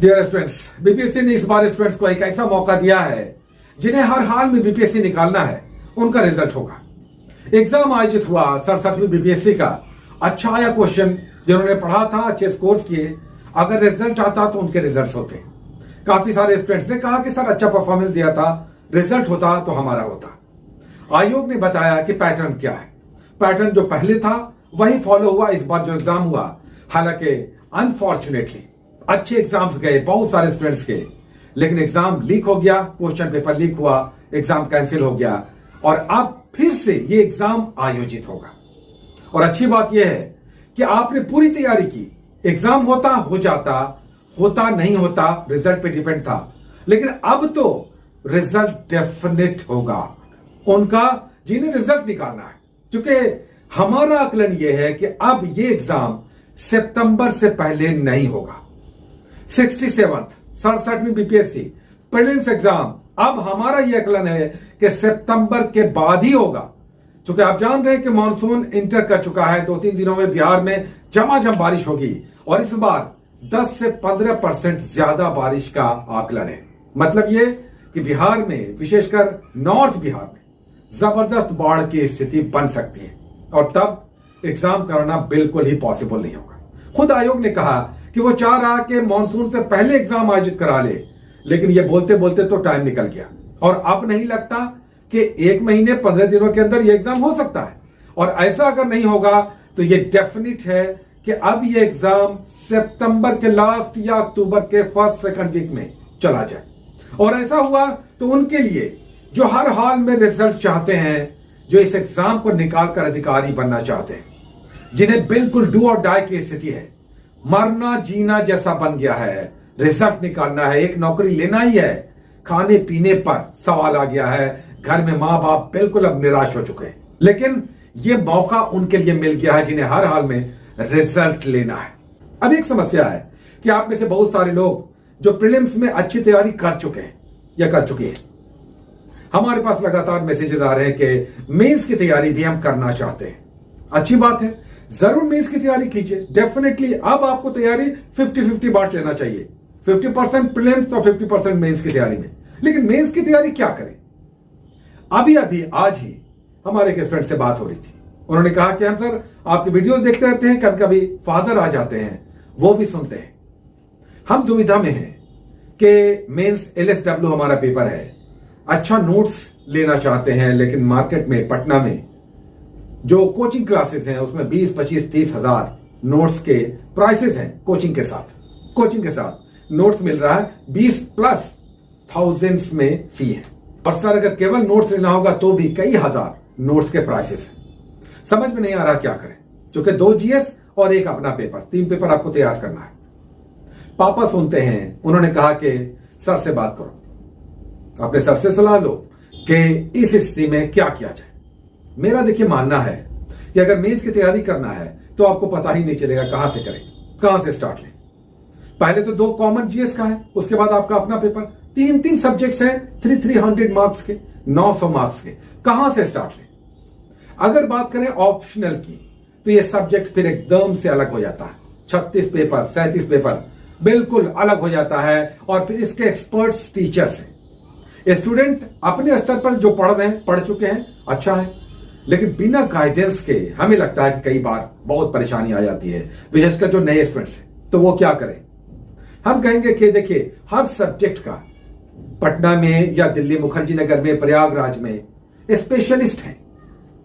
Dear students, BPSC ने इस बार students को एक ऐसा मौका दिया है जिन्हें हर हाल में बीपीएससी निकालना है। उनका रिजल्ट होगा। एग्जाम आयोजित हुआ 67वीं बीपीएससी का। अच्छा आया क्वेश्चन, जिन्होंने पढ़ा था, अच्छे स्कोर किए, अगर रिजल्ट आता तो उनके रिजल्ट होते। काफी सारे स्टूडेंट्स ने कहा कि सर अच्छा परफॉर्मेंस दिया था, रिजल्ट होता तो हमारा होता। आयोग ने बताया कि पैटर्न क्या है। पैटर्न जो पहले था वही फॉलो हुआ इस बार जो एग्जाम हुआ। हालांकि अनफॉर्चुनेटली अच्छे एग्जाम्स गए बहुत सारे स्टूडेंट्स के, लेकिन एग्जाम लीक हो गया, क्वेश्चन पेपर लीक हुआ, एग्जाम कैंसिल हो गया और अब फिर से ये एग्जाम आयोजित होगा। और अच्छी बात यह है कि आपने पूरी तैयारी की, एग्जाम होता हो जाता, होता नहीं होता रिजल्ट पे डिपेंड था, लेकिन अब तो रिजल्ट डेफिनेट होगा उनका जिन्हें रिजल्ट निकालना है। क्योंकि हमारा आकलन यह है कि अब ये एग्जाम सितंबर से पहले नहीं होगा। 67वीं बीपीएससी प्रीलिम्स एग्जाम अब हमारा यह आकलन है कि सितंबर के बाद ही होगा। क्योंकि आप जान रहे हैं कि मानसून इंटर कर चुका है। 2-3 दिनों में बिहार में झमाझम बारिश होगी और इस बार 10 से 15% ज्यादा बारिश का आकलन है। मतलब यह कि बिहार में, विशेषकर नॉर्थ बिहार में जबरदस्त बाढ़ की स्थिति बन सकती है और तब एग्जाम कराना बिल्कुल ही पॉसिबल नहीं होगा। खुद आयोग ने कहा कि वो चाह रहा कि मानसून से पहले एग्जाम आयोजित करा ले, लेकिन ये बोलते बोलते तो टाइम निकल गया और अब नहीं लगता कि 1 महीने 15 दिनों के अंदर ये एग्जाम हो सकता है। और ऐसा अगर नहीं होगा तो ये डेफिनेट है कि अब ये एग्जाम सितंबर के लास्ट या अक्टूबर के फर्स्ट सेकंड वीक में चला जाए। और ऐसा हुआ तो उनके लिए जो हर हाल में रिजल्ट चाहते हैं, जो इस एग्जाम को निकालकर अधिकारी बनना चाहते हैं, जिन्हें बिल्कुल डू और डाई की स्थिति है, मरना जीना जैसा बन गया है, रिजल्ट निकालना है, एक नौकरी लेना ही है, खाने पीने पर सवाल आ गया है, घर में मां बाप बिल्कुल अब निराश हो चुके हैं, लेकिन यह मौका उनके लिए मिल गया है जिन्हें हर हाल में रिजल्ट लेना है। अब एक समस्या है कि आप में से बहुत सारे लोग जो प्रीलिम्स में अच्छी तैयारी कर चुके हैं या कर चुकी हैं, हमारे पास लगातार मैसेजेस आ रहे हैं कि मेंस की तैयारी भी हम करना चाहते हैं। अच्छी बात है, जरूर मेंस की तैयारी कीजिए। डेफिनेटली अब आपको तैयारी 50-50 बांट लेना चाहिए, 50% प्रीलिम्स और 50% मेंस की तैयारी में। लेकिन मेंस की तैयारी क्या करें? अभी आज ही हमारे एक स्टूडेंट से बात हो रही थी। उन्होंने कहा कि हम सर आपके वीडियोस देखते रहते हैं, कभी कभी फादर आ जाते हैं, वो भी सुनते हैं। हम दुविधा में हैं कि मेंस LSW हमारा पेपर है, अच्छा नोट्स लेना चाहते हैं, लेकिन मार्केट में पटना में जो कोचिंग क्लासेस हैं उसमें 20-25-30 हजार नोट्स के प्राइसेस हैं। कोचिंग के साथ नोट्स मिल रहा है 20+ थाउजेंड्स में फी है। और सर अगर केवल नोट्स लेना होगा तो भी कई हजार नोट्स के प्राइसेस हैं। समझ में नहीं आ रहा क्या करें, क्योंकि 2 GS और एक अपना पेपर, 3 पेपर आपको तैयार करना है। पापा सुनते हैं, उन्होंने कहा कि सर से बात करो, अपने सर से सलाह लो कि इस स्थिति में क्या किया जाए। मेरा देखिए मानना है कि अगर मेंस की तैयारी करना है तो आपको पता ही नहीं चलेगा कहां से करें, कहां से स्टार्ट लें। पहले तो 2 कॉमन GS का है, उसके बाद आपका अपना पेपर, 3 सब्जेक्ट्स हैं, 300 मार्क्स के, 900 मार्क्स के, कहां से स्टार्ट लें। अगर बात करें ऑप्शनल की तो ये सब्जेक्ट फिर एकदम से अलग हो जाता है। 36 पेपर, 37 पेपर बिल्कुल अलग हो जाता है और फिर इसके एक्सपर्ट्स टीचर्स हैं। स्टूडेंट अपने स्तर पर जो पढ़ रहे हैं, पढ़ चुके हैं, अच्छा है, लेकिन बिना गाइडेंस के हमें लगता है कि कई बार बहुत परेशानी आ जाती है, विशेषकर जो नए स्टूडेंट्स हैं। तो वो क्या करें? हम कहेंगे कि देखिए हर सब्जेक्ट का पटना में या दिल्ली मुखर्जी नगर में, प्रयागराज में स्पेशलिस्ट हैं।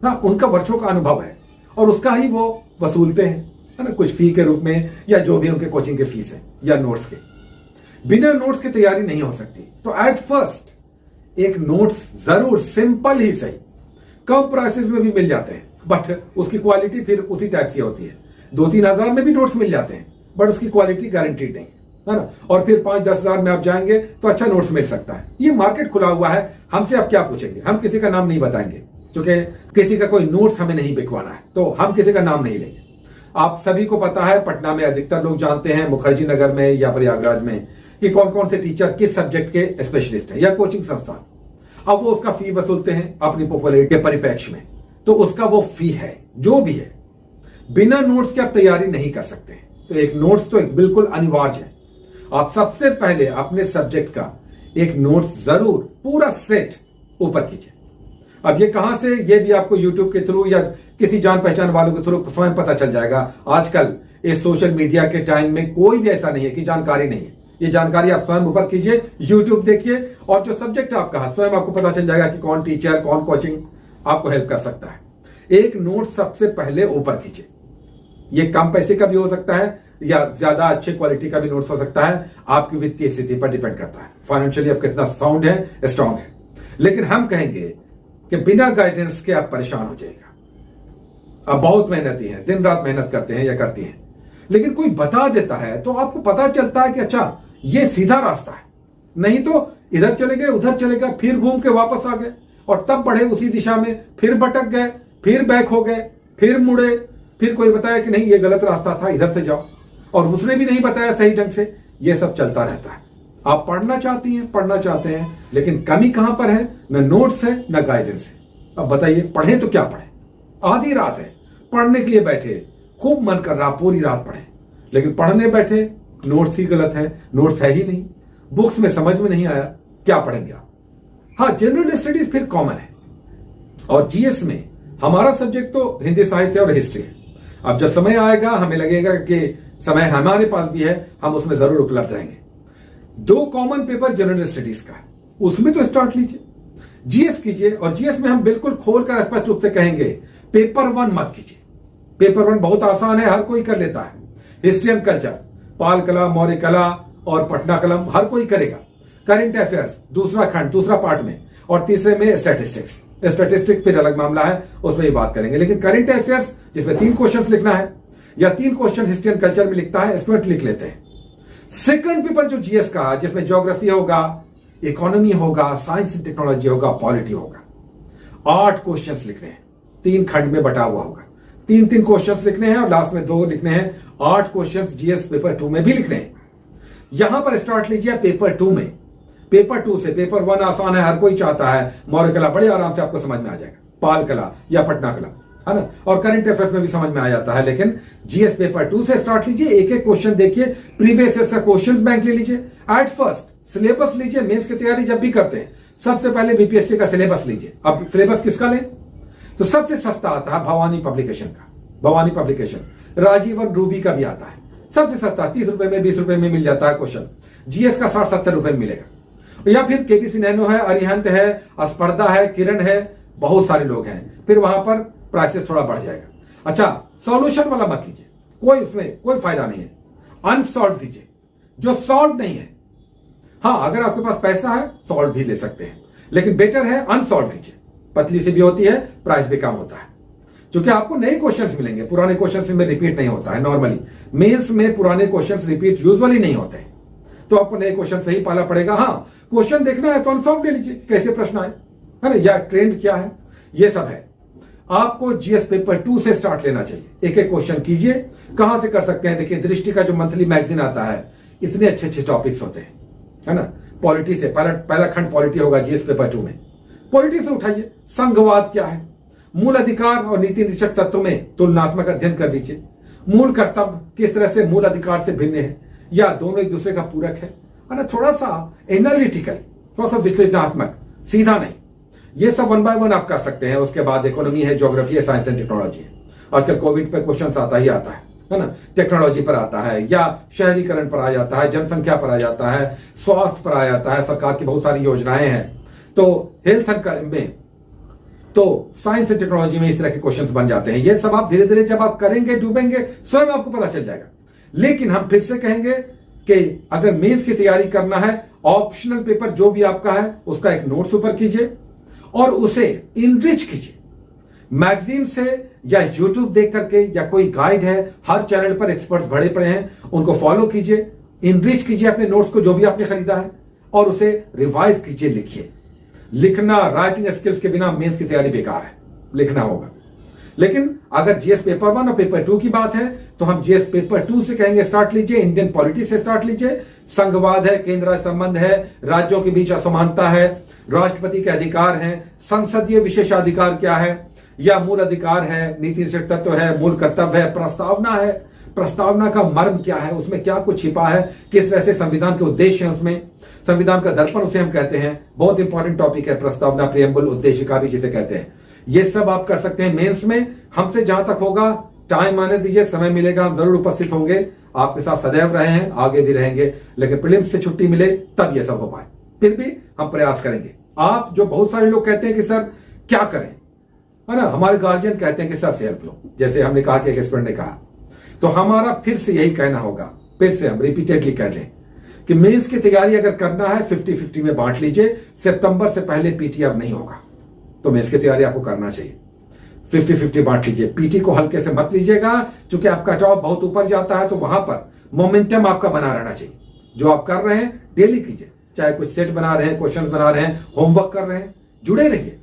हाँ, उनका वर्षों का अनुभव है और उसका ही वो वसूलते हैं, है ना, कुछ फी के रूप में या जो भी उनके कोचिंग के फीस है या नोट्स के। बिना नोट्स की तैयारी नहीं हो सकती। तो एट फर्स्ट एक नोट्स जरूर, सिंपल ही सही, कम प्राइसेस में भी मिल जाते हैं, बट उसकी क्वालिटी फिर उसी टाइप की होती है। 2-3 हजार में भी नोट्स मिल जाते हैं, बट उसकी क्वालिटी गारंटीड नहीं है ना। और फिर 5-10 हजार में आप जाएंगे तो अच्छा नोट्स मिल सकता है। ये मार्केट खुला हुआ है, हमसे आप क्या पूछेंगे? हम किसी का नाम नहीं बताएंगे, क्योंकि किसी का कोई नोट्स हमें नहीं बिकवाना है, तो हम किसी का नाम नहीं लेंगे। आप सभी को पता है, पटना में अधिकतर लोग जानते हैं, मुखर्जी नगर में या प्रयागराज में, कि कौन कौन से टीचर किस सब्जेक्ट के स्पेशलिस्ट हैं या कोचिंग संस्थान। अब वो उसका फी वसूलते हैं अपनी पॉपुलैरिटी के परिप्रेक्ष्य में, तो उसका वो फी है जो भी है। बिना नोट्स के आप तैयारी नहीं कर सकते, तो एक नोट्स तो एक बिल्कुल अनिवार्य है। आप सबसे पहले अपने सब्जेक्ट का एक नोट जरूर पूरा सेट ऊपर कीजिए। अब ये कहां से, ये भी आपको यूट्यूब के थ्रू या किसी जान पहचान वालों के थ्रू स्वयं पता चल जाएगा। आजकल इस सोशल मीडिया के टाइम में कोई भी ऐसा नहीं है कि जानकारी नहीं है। ये जानकारी आप स्वयं ऊपर कीजिए, यूट्यूब देखिए, और जो सब्जेक्ट आपका है स्वयं आपको पता चल जाएगा कि कौन टीचर, कौन कोचिंग आपको हेल्प कर सकता है। एक नोट सबसे पहले ऊपर कीजिए। ये कम पैसे का भी हो सकता है या ज्यादा अच्छे क्वालिटी का भी नोट्स हो सकता है, आपकी वित्तीय स्थिति पर डिपेंड करता है, फाइनेंशियली आप कितना साउंड है, स्ट्रांग है। लेकिन हम कहेंगे कि बिना गाइडेंस के आप परेशान हो जाएगा। अब बहुत मेहनती हैं, दिन रात मेहनत करते हैं या करती हैं, लेकिन कोई बता देता है तो आपको पता चलता है कि अच्छा ये सीधा रास्ता है, नहीं तो इधर चले गए, उधर चले गए, फिर घूम के वापस आ गए और तब बढ़े उसी दिशा में, फिर भटक गए, फिर बैक हो गए, फिर मुड़े, फिर कोई बताया कि नहीं ये गलत रास्ता था, इधर से जाओ, और उसने भी नहीं बताया सही ढंग से। ये सब चलता रहता है। आप पढ़ना चाहती हैं, पढ़ना चाहते हैं, लेकिन कमी कहां पर है? न नोट्स है, न गाइडेंस है। अब बताइए पढ़ें तो क्या पढ़ें? आधी रात है, पढ़ने के लिए बैठे, खूब मन कर रहा पूरी रात पढ़े, लेकिन पढ़ने बैठे नोट्स ही गलत है, नोट्स है ही नहीं, बुक्स में समझ में नहीं आया, क्या पढ़ेंगे आप? हाँ, जनरल स्टडीज फिर कॉमन है, और जीएस में हमारा सब्जेक्ट तो हिंदी साहित्य और हिस्ट्री है। अब जब समय आएगा हमें लगेगा कि समय हमारे पास भी है, हम उसमें जरूर उपलब्ध रहेंगे। 2 कॉमन पेपर जनरल स्टडीज का है, उसमें तो स्टार्ट लीजिए, जीएस कीजिए। और जीएस में हम बिल्कुल खोलकर स्पष्ट रूप से कहेंगे पेपर 1 मत कीजिए। पेपर 1 बहुत आसान है, हर कोई कर लेता है। हिस्ट्री एंड कल्चर, पाल कला, मौर्य कला और पटना कलम हर कोई करेगा। करंट अफेयर्स दूसरा खंड, दूसरा पार्ट में, और तीसरे में स्टैटिस्टिक्स। स्टैटिस्टिक्स फिर अलग मामला है, उसमें ही बात करेंगे। लेकिन करंट अफेयर्स जिसमें 3 क्वेश्चन लिखना है या 3 क्वेश्चन हिस्ट्री एंड कल्चर में लिखता है, स्टूडेंट लिख लेते हैं। सेकंड पेपर जो जीएस का, जिसमें ज्योग्राफी होगा, इकोनॉमी होगा, साइंस एंड टेक्नोलॉजी होगा, पॉलिटी होगा, 8 क्वेश्चंस लिखने हैं, 3 खंड में बटा हुआ होगा। 3-3 क्वेश्चंस लिखने हैं और लास्ट में 2 लिखने हैं। 8 क्वेश्चंस जीएस पेपर 2 में भी लिखने हैं। यहां पर स्टार्ट लीजिए पेपर 2 में। पेपर 2 से पेपर 1 आसान है, हर कोई चाहता है, मौर्य कला बड़े आराम से आपको समझ में आ जाएगा, पाल कला या पटना कला, है ना, और करंट अफेयर्स में भी समझ में आ जाता है। लेकिन जीएस पेपर 2 से स्टार्ट लीजिए, एक एक क्वेश्चन देखिए, प्रीवियस ईयर से क्वेश्चंस बैंक ले लीजिए। एट फर्स्ट सिलेबस लीजिए। मेंस की तैयारी जब भी करते हैं सबसे पहले बीपीएससी का सिलेबस लीजिए। अब सिलेबस किसका लें? तो सबसे सस्ता आता है भवानी पब्लिकेशन का, भवानी पब्लिकेशन। राजीवन रूबी का भी आता है, सबसे सस्ता 30 रुपए में, 20 रुपए में मिल जाता है क्वेश्चन। जीएस का 60-70 रुपए में मिलेगा। या फिर केबीसी नैनो है, अरिहंत है, स्पर्धा है, किरण है, बहुत सारे लोग हैं, फिर वहां पर प्राइसेस थोड़ा बढ़ जाएगा। अच्छा, सॉल्यूशन वाला मत लीजिए, कोई उसमें कोई फायदा नहीं है। अनसॉल्व दीजिए, जो सॉल्व नहीं है। हाँ, अगर आपके पास पैसा है सॉल्व भी ले सकते हैं, लेकिन बेटर है अनसॉल्व लीजिए। पतली सी भी होती है, प्राइस भी कम होता है, क्योंकि आपको नए क्वेश्चंस मिलेंगे, पुराने क्वेश्चंस में रिपीट नहीं होता है। नॉर्मली मेंस में पुराने क्वेश्चंस रिपीट यूजुअली नहीं होते हैं, तो आपको नए क्वेश्चन से ही पाला पड़ेगा। हाँ, क्वेश्चन देखना है तो अनसॉल्व ले लीजिए, कैसे प्रश्न आए, है ना, या ट्रेंड क्या है, ये सब है। आपको जीएस पेपर 2 से स्टार्ट लेना चाहिए। एक एक क्वेश्चन कीजिए। कहां से कर सकते हैं? देखिए, दृष्टि का जो मंथली मैगजीन आता है, इतने अच्छे अच्छे टॉपिक्स होते हैं, है ना। पॉलिटी से पहला खंड पॉलिटी होगा जीएस पेपर 2 में, पॉलिटी से उठाइए। संघवाद क्या है, मूल अधिकार और नीति निषेध तत्व में तुलनात्मक अध्ययन कर लीजिए। मूल कर्तव्य किस तरह से मूल अधिकार से भिन्न है या दोनों एक दूसरे का पूरक है ना। थोड़ा सा एनालिटिकल, थोड़ा सा विश्लेषणात्मक, सीधा नहीं। ये सब 1 बाय 1 आप कर सकते हैं। उसके बाद इकोनॉमी है, ज्योग्राफी है, साइंस एंड टेक्नोलॉजी है। आजकल कोविड पे क्वेश्चन आता ही आता है ना। टेक्नोलॉजी पर आता है, या शहरीकरण पर आ जाता है, जनसंख्या पर आ जाता है, स्वास्थ्य पर आ जाता है। सरकार की बहुत सारी योजनाएं हैं, तो हेल्थ में, तो साइंस एंड टेक्नोलॉजी में इस तरह के क्वेश्चंस बन जाते हैं। ये सब आप धीरे धीरे जब आप करेंगे, डूबेंगे, स्वयं आपको पता चल जाएगा। लेकिन हम फिर से कहेंगे कि अगर मेंस की तैयारी करना है, ऑप्शनल पेपर जो भी आपका है उसका एक नोट्स ऊपर कीजिए और उसे इनरिच कीजिए। मैगजीन से या यूट्यूब देख करके, या कोई गाइड है, हर चैनल पर एक्सपर्ट्स भरे पड़े हैं, उनको फॉलो कीजिए, इनरिच कीजिए अपने नोट्स को जो भी आपने खरीदा है, और उसे रिवाइज कीजिए, लिखिए। लिखना, राइटिंग स्किल्स के बिना मेंस की तैयारी बेकार है, लिखना होगा। लेकिन अगर जीएस पेपर 1 और पेपर 2 की बात है, तो हम जीएस पेपर 2 से कहेंगे स्टार्ट लीजिए। इंडियन पॉलिटी से स्टार्ट लीजिए। संघवाद है, केंद्र राज्य संबंध है, राज्यों के बीच असमानता है, राष्ट्रपति के अधिकार हैं, संसदीय विशेषाधिकार क्या है, या मूल अधिकार है, नीति निषेध तत्व है, मूल कर्तव्य है, प्रस्तावना है, प्रस्तावना का मर्म क्या है, उसमें क्या कुछ छिपा है, किस तरह से संविधान के उद्देश्य हैं, उसमें संविधान का दर्पण उसे हम कहते हैं, बहुत इंपॉर्टेंट टॉपिक है प्रस्तावना, प्रियम्बल, उद्देश्य का भी जिसे कहते हैं। ये सब आप कर सकते हैं मेंस में। हमसे जहां तक होगा टाइम आने दीजिए, समय मिलेगा, हम जरूर उपस्थित होंगे, आपके साथ सदैव रहे हैं, आगे भी रहेंगे, लेकिन प्रीलिम्स से छुट्टी मिले तब ये सब हो पाए। फिर भी हम प्रयास करेंगे। आप जो बहुत सारे लोग कहते हैं कि सर क्या करें, है ना, हमारे गार्जियन कहते हैं कि सर सेल्फ लो, जैसे हमने कहा कि एक स्टूडेंट ने कहा, तो हमारा फिर से यही कहना होगा, फिर से हम रिपीटेडली कह दें कि मेंस की तैयारी अगर करना है 50-50 में बांट लीजिए। सितंबर से पहले पीटी अब नहीं होगा, तो मेंस की तैयारी आपको करना चाहिए। 50-50 बांट लीजिए, पीटी को हल्के से मत लीजिएगा, क्योंकि आपका जॉब बहुत ऊपर जाता है, तो वहां पर मोमेंटम आपका बना रहना चाहिए। जो आप कर रहे हैं डेली कीजिए, चाहे कुछ सेट बना रहे हैं, क्वेश्चंस बना रहे हैं, होमवर्क कर रहे हैं, जुड़े रहिए,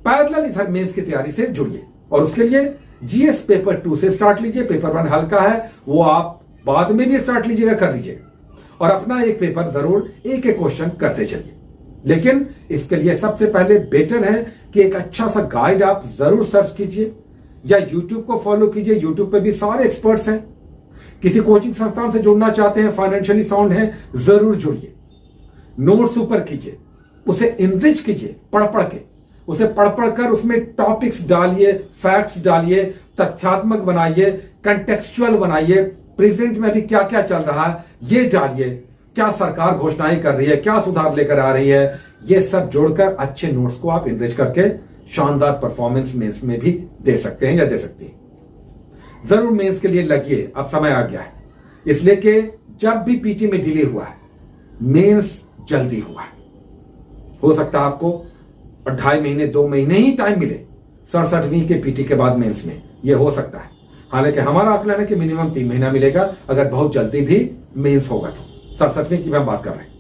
पैरेलल इधर मेंस की तैयारी से जुड़िए। और उसके लिए जीएस पेपर 2 से स्टार्ट लीजिए, पेपर 1 हल्का है, वो आप बाद में भी स्टार्ट लीजिएगा, कर लीजिएगा, और अपना एक पेपर जरूर एक एक क्वेश्चन करते चलिए। लेकिन इसके लिए सबसे पहले बेटर है कि एक अच्छा सा गाइड आप जरूर सर्च कीजिए, या यूट्यूब को फॉलो कीजिए, यूट्यूब पे भी सारे एक्सपर्ट्स हैं। किसी कोचिंग संस्थान से जुड़ना चाहते हैं, फाइनेंशियली साउंड है, जरूर जुड़िए, नोट्स ऊपर कीजिए, उसे इनरिच कीजिए, पढ़ पढ़ के, उसे पढ़ पढ़ कर उसमें टॉपिक्स डालिए, फैक्ट्स डालिए, तथ्यात्मक बनाइए, कंटेक्सचुअल बनाइए, प्रेजेंट में अभी क्या क्या चल रहा है ये डालिए, क्या सरकार घोषणाएं कर रही है, क्या सुधार लेकर आ रही है, ये सब जोड़कर अच्छे नोट्स को आप इनरिच करके शानदार परफॉर्मेंस मेंस में भी दे सकते हैं या दे सकती हैं। जरूर मेंस के लिए लगिए, अब समय आ गया है, इसलिए कि जब भी पीटी में डिले हुआ है, मेंस जल्दी हुआ है। हो सकता है आपको 2.5 महीने 2 महीने ही टाइम मिले 67वीं के पीटी के बाद मेंस में, यह हो सकता है। हालांकि हमारा आकलन है कि मिनिमम 3 महीना मिलेगा, अगर बहुत जल्दी भी मेंस होगा तो। 67वीं की हम बात कर रहे हैं।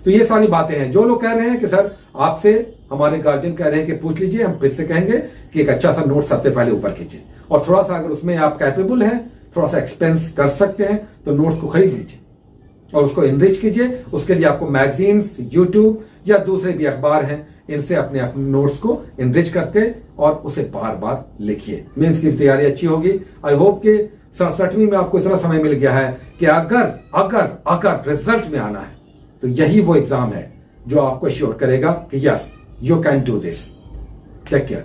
तो ये सारी बातें हैं। जो लोग कह रहे हैं कि सर आपसे हमारे गार्जियन कह रहे हैं कि पूछ लीजिए, हम फिर से कहेंगे कि एक अच्छा सा नोट सबसे पहले ऊपर कीजिए, और थोड़ा सा अगर उसमें आप कैपेबल हैं, थोड़ा सा एक्सपेंस कर सकते हैं, तो नोट्स को खरीद लीजिए और उसको इनरिच कीजिए। उसके लिए आपको मैगजीन्स, यूट्यूब या दूसरे भी अखबार हैं, इनसे अपने अपने नोट्स को इनरिच करके और उसे बार बार लिखिए। मेंस की तैयारी अच्छी होगी। आई होप कि 67वीं में आपको इतना समय मिल गया है कि अगर अगर अगर रिजल्ट में आना है तो यही वो एग्जाम है जो आपको श्योर करेगा कि yes you can do this. Take care.